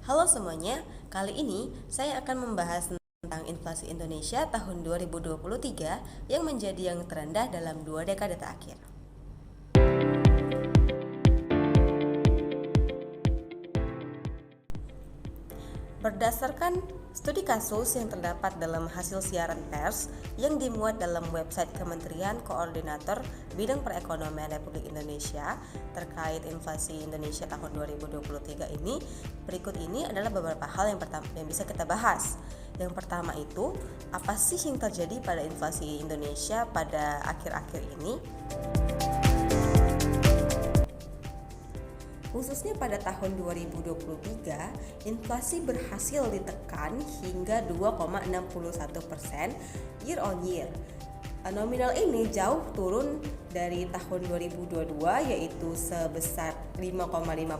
Halo semuanya, kali ini saya akan membahas tentang inflasi Indonesia tahun 2023 yang menjadi yang terendah dalam 2 dekade terakhir. Berdasarkan studi kasus yang terdapat dalam hasil siaran pers yang dimuat dalam website Kementerian Koordinator Bidang Perekonomian Republik Indonesia terkait inflasi Indonesia tahun 2023 ini, berikut ini adalah beberapa hal yang bisa kita bahas. Yang pertama itu, apa sih yang terjadi pada inflasi Indonesia pada akhir-akhir ini? Khususnya pada tahun 2023, inflasi berhasil ditekan hingga 2,61% year on year. Nominal ini jauh turun dari tahun 2022 yaitu sebesar 5,51%.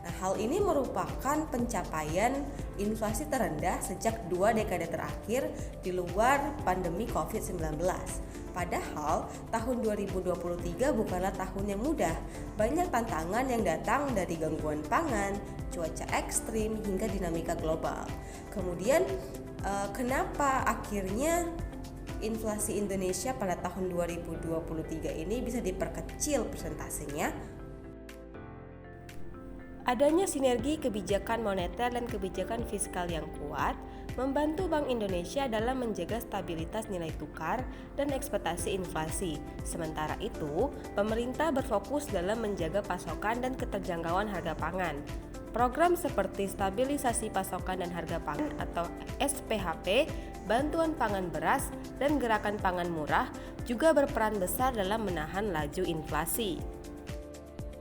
Nah, hal ini merupakan pencapaian inflasi terendah sejak 2 dekade terakhir di luar pandemi COVID-19. Padahal tahun 2023 bukanlah tahun yang mudah. Banyak tantangan yang datang dari gangguan pangan, cuaca ekstrim, hingga dinamika global. Kemudian, kenapa akhirnya inflasi Indonesia pada tahun 2023 ini bisa diperkecil persentasenya? Adanya sinergi kebijakan moneter dan kebijakan fiskal yang kuat membantu Bank Indonesia dalam menjaga stabilitas nilai tukar dan ekspektasi inflasi. Sementara itu, pemerintah berfokus dalam menjaga pasokan dan keterjangkauan harga pangan. Program seperti stabilisasi pasokan dan harga pangan atau SPHP, bantuan pangan beras, dan gerakan pangan murah juga berperan besar dalam menahan laju inflasi.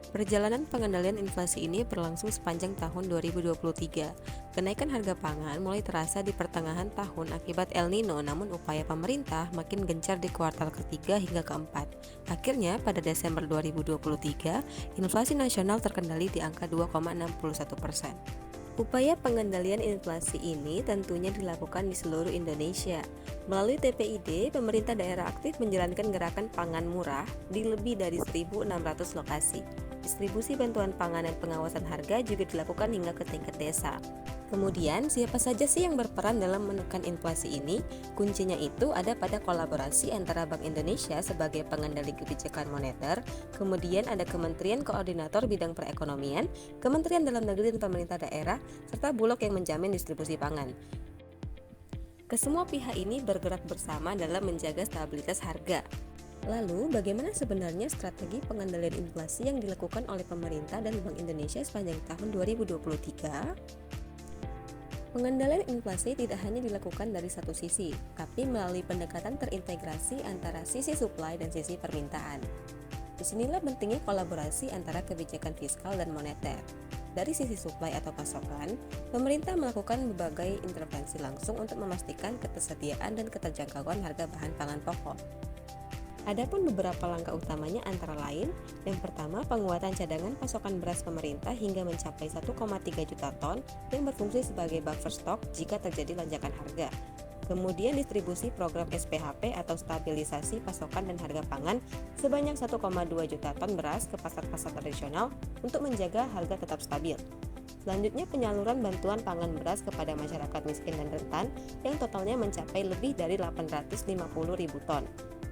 Perjalanan pengendalian inflasi ini berlangsung sepanjang tahun 2023. Kenaikan harga pangan mulai terasa di pertengahan tahun akibat El Nino, namun upaya pemerintah makin gencar di kuartal ketiga hingga keempat. Akhirnya, pada Desember 2023, inflasi nasional terkendali di angka 2,61%. Upaya pengendalian inflasi ini tentunya dilakukan di seluruh Indonesia. Melalui TPID, pemerintah daerah aktif menjalankan gerakan pangan murah di lebih dari 1.600 lokasi. Distribusi bantuan pangan dan pengawasan harga juga dilakukan hingga ke tingkat desa. Kemudian, siapa saja sih yang berperan dalam menekan inflasi ini? Kuncinya itu ada pada kolaborasi antara Bank Indonesia sebagai pengendali kebijakan moneter, kemudian ada Kementerian Koordinator Bidang Perekonomian, Kementerian Dalam Negeri dan pemerintah daerah, serta Bulog yang menjamin distribusi pangan. Kesemua pihak ini bergerak bersama dalam menjaga stabilitas harga. Lalu, bagaimana sebenarnya strategi pengendalian inflasi yang dilakukan oleh pemerintah dan Bank Indonesia sepanjang tahun 2023? Pengendalian inflasi tidak hanya dilakukan dari satu sisi, tapi melalui pendekatan terintegrasi antara sisi supply dan sisi permintaan. Disinilah pentingnya kolaborasi antara kebijakan fiskal dan moneter. Dari sisi supply atau pasokan, pemerintah melakukan berbagai intervensi langsung untuk memastikan ketersediaan dan keterjangkauan harga bahan pangan pokok. Adapun beberapa langkah utamanya antara lain, yang pertama penguatan cadangan pasokan beras pemerintah hingga mencapai 1,3 juta ton yang berfungsi sebagai buffer stock jika terjadi lonjakan harga. Kemudian distribusi program SPHP atau stabilisasi pasokan dan harga pangan sebanyak 1,2 juta ton beras ke pasar-pasar tradisional untuk menjaga harga tetap stabil. Selanjutnya penyaluran bantuan pangan beras kepada masyarakat miskin dan rentan yang totalnya mencapai lebih dari 850.000 ton.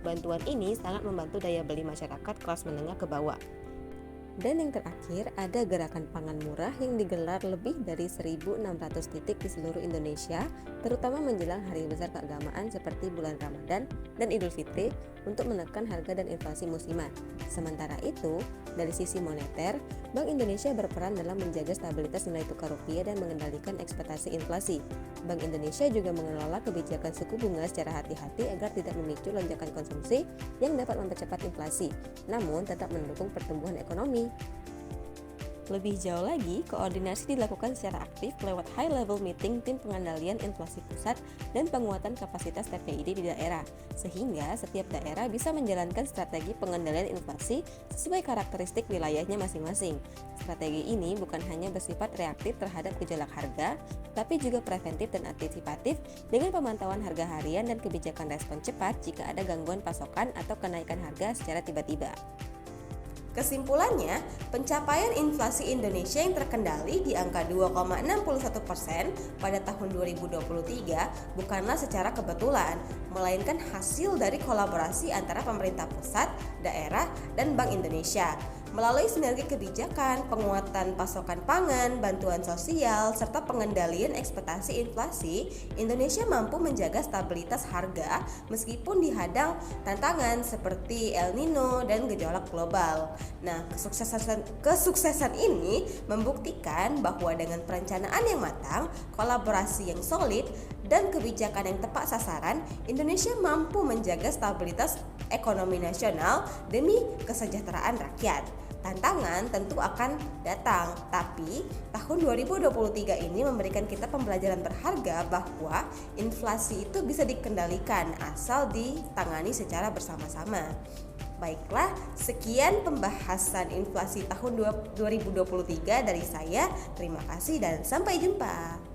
Bantuan ini sangat membantu daya beli masyarakat kelas menengah ke bawah. Dan yang terakhir, ada gerakan pangan murah yang digelar lebih dari 1.600 titik di seluruh Indonesia, terutama menjelang hari besar keagamaan seperti bulan Ramadan dan Idul Fitri untuk menekan harga dan inflasi musiman. Sementara itu, dari sisi moneter, Bank Indonesia berperan dalam menjaga stabilitas nilai tukar rupiah dan mengendalikan ekspektasi inflasi. Bank Indonesia juga mengelola kebijakan suku bunga secara hati-hati agar tidak memicu lonjakan konsumsi yang dapat mempercepat inflasi, namun tetap mendukung pertumbuhan ekonomi. Lebih jauh lagi, koordinasi dilakukan secara aktif lewat high-level meeting tim pengendalian inflasi pusat dan penguatan kapasitas TPID di daerah, sehingga setiap daerah bisa menjalankan strategi pengendalian inflasi sesuai karakteristik wilayahnya masing-masing. Strategi ini bukan hanya bersifat reaktif terhadap gejolak harga, tapi juga preventif dan antisipatif dengan pemantauan harga harian dan kebijakan respon cepat jika ada gangguan pasokan atau kenaikan harga secara tiba-tiba. Kesimpulannya, pencapaian inflasi Indonesia yang terkendali di angka 2,61% pada tahun 2023 bukanlah secara kebetulan, melainkan hasil dari kolaborasi antara pemerintah pusat, daerah, dan Bank Indonesia. Melalui sinergi kebijakan, penguatan pasokan pangan, bantuan sosial, serta pengendalian ekspektasi inflasi, Indonesia mampu menjaga stabilitas harga meskipun dihadang tantangan seperti El Nino dan gejolak global. Nah, kesuksesan ini membuktikan bahwa dengan perencanaan yang matang, kolaborasi yang solid, dan kebijakan yang tepat sasaran, Indonesia mampu menjaga stabilitas ekonomi nasional demi kesejahteraan rakyat. Tantangan tentu akan datang, tapi tahun 2023 ini memberikan kita pembelajaran berharga bahwa inflasi itu bisa dikendalikan asal ditangani secara bersama-sama. Baiklah, sekian pembahasan inflasi tahun 2023 dari saya. Terima kasih dan sampai jumpa.